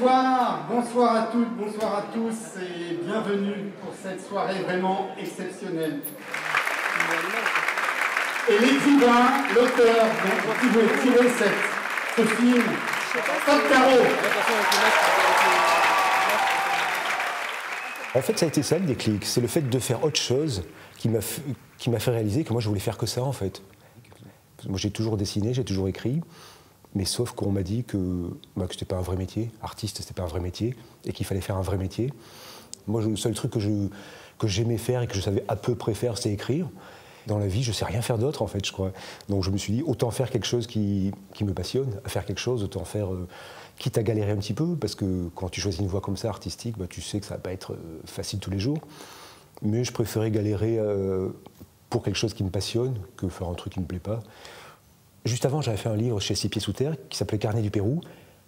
Bonsoir, bonsoir à toutes, bonsoir à tous et bienvenue pour cette soirée vraiment exceptionnelle. Et l'écrivain, l'auteur, qui veut tirer ce film, Stop Caro. En fait, ça a été ça le déclic, c'est le fait de faire autre chose qui m'a fait réaliser que moi je voulais faire que ça en fait. Moi j'ai toujours dessiné, j'ai toujours écrit, mais sauf qu'on m'a dit que c'était pas un vrai métier, artiste c'était pas un vrai métier, et qu'il fallait faire un vrai métier. Moi le seul truc que j'aimais faire et que je savais à peu près faire, c'était écrire. Dans la vie, je sais rien faire d'autre en fait, je crois. Donc je me suis dit, autant faire quelque chose qui me passionne, à faire quelque chose, autant faire, quitte à galérer un petit peu, parce que quand tu choisis une voie comme ça, artistique, tu sais que ça va pas être facile tous les jours. Mais je préférais galérer pour quelque chose qui me passionne que faire un truc qui me plaît pas. Juste avant, j'avais fait un livre chez Six Pieds Sous Terre qui s'appelait Carnet du Pérou,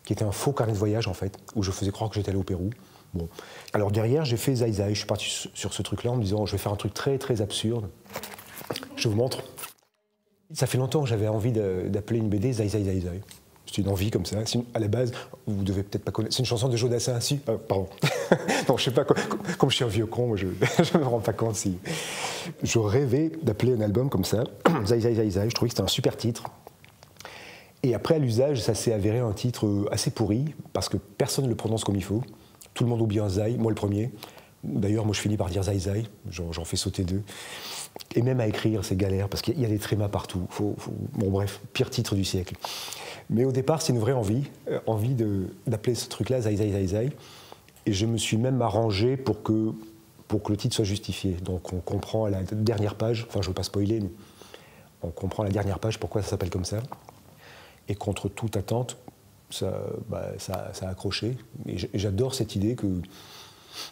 qui était un faux carnet de voyage en fait, où je faisais croire que j'étais allé au Pérou. Bon. Alors derrière, j'ai fait Zai Zai. Je suis parti sur ce truc-là en me disant, je vais faire un truc très très absurde. Je vous montre. Ça fait longtemps que j'avais envie d'appeler une BD Zai Zai Zai Zai. C'est une envie comme ça. À la base, vous devez peut-être pas connaître. C'est une chanson de Jodassin. Si, pardon. Non, je sais pas. Comme je suis un vieux con, je me rends pas compte si. Je rêvais d'appeler un album comme ça, Zai Zai Zai Zai. Je trouvais que c'était un super titre. Et après, à l'usage, ça s'est avéré un titre assez pourri parce que personne ne le prononce comme il faut. Tout le monde oublie un Zai, moi le premier. D'ailleurs, moi je finis par dire Zai Zai. J'en fais sauter deux. Et même à écrire, c'est galère, parce qu'il y a des trémas partout. Bon bref, pire titre du siècle. Mais au départ, c'est une vraie envie d'appeler ce truc-là Zai Zai Zai Zai. Et je me suis même arrangé pour que le titre soit justifié. Donc on comprend à la dernière page, enfin je ne veux pas spoiler, mais on comprend à la dernière page pourquoi ça s'appelle comme ça. Et contre toute attente, ça a accroché. Et j'adore cette idée qu'on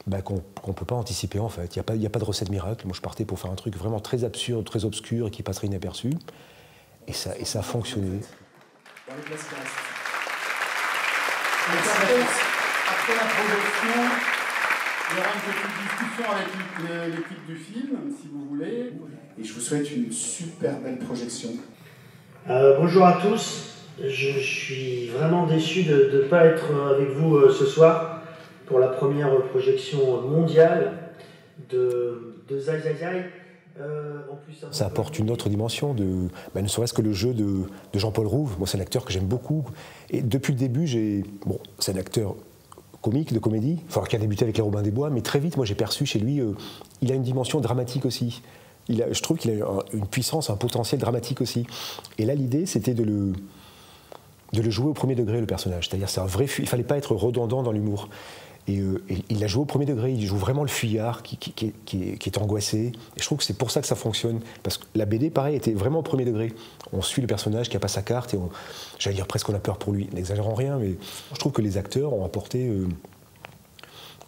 ne peut pas anticiper en fait. Il n'y a pas de recette miracle. Moi je partais pour faire un truc vraiment très absurde, très obscur et qui passerait inaperçu. Et ça a fonctionné. Dans les classes classes. Après la projection, il y aura une petite discussion avec l'équipe du film, si vous voulez. Et je vous souhaite une super belle projection. Bonjour à tous. Je suis vraiment déçu de ne pas être avec vous ce soir pour la première projection mondiale de Zai Zai Zai. En plus, ça apporte une autre dimension, ne serait-ce que le jeu de Jean-Paul Rouve. Moi, c'est un acteur que j'aime beaucoup. Et depuis le début, c'est un acteur comique, de comédie, qui a débuté avec les Robins des Bois, mais très vite, moi, j'ai perçu chez lui, il a une dimension dramatique aussi. Je trouve qu'il a une puissance, un potentiel dramatique aussi. Et là, l'idée, c'était de le jouer au premier degré, le personnage. C'est-à-dire, c'est un vrai il ne fallait pas être redondant dans l'humour. Et il l'a joué au premier degré, il joue vraiment le fuyard qui est angoissé. Et je trouve que c'est pour ça que ça fonctionne. Parce que la BD, pareil, était vraiment au premier degré. On suit le personnage qui n'a pas sa carte et j'allais dire presque on a peur pour lui. N'exagérons rien, mais je trouve que les acteurs ont apporté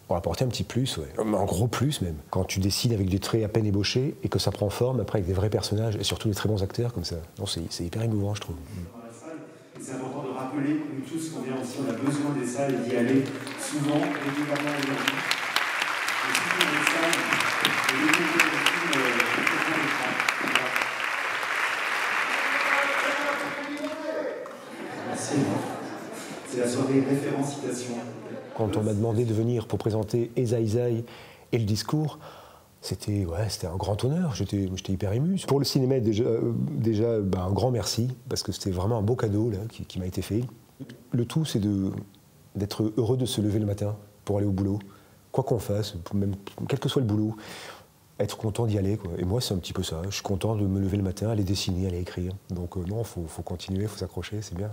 un petit plus, ouais. Un gros plus même. Quand tu dessines avec des traits à peine ébauchés et que ça prend forme après avec des vrais personnages et surtout des très bons acteurs comme ça. Non, c'est hyper émouvant, je trouve. C'est important de rappeler, nous tous, qu'on vient aussi, on a besoin des salles et d'y aller souvent, régulièrement aujourd'hui. Et souvent des salles, et découvrir des films complètement d'écran. Merci. C'est la soirée référence citation. Quand on m'a demandé de venir pour présenter Zai Zai et le discours, c'était un grand honneur, j'étais hyper ému. Pour le cinéma, déjà un grand merci, parce que c'était vraiment un beau cadeau là, qui m'a été fait. Le tout, c'est d'être heureux de se lever le matin pour aller au boulot. Quoi qu'on fasse, même, quel que soit le boulot, être content d'y aller, quoi. Et moi, c'est un petit peu ça. Je suis content de me lever le matin, aller dessiner, aller écrire. Donc non, faut continuer, faut s'accrocher, c'est bien.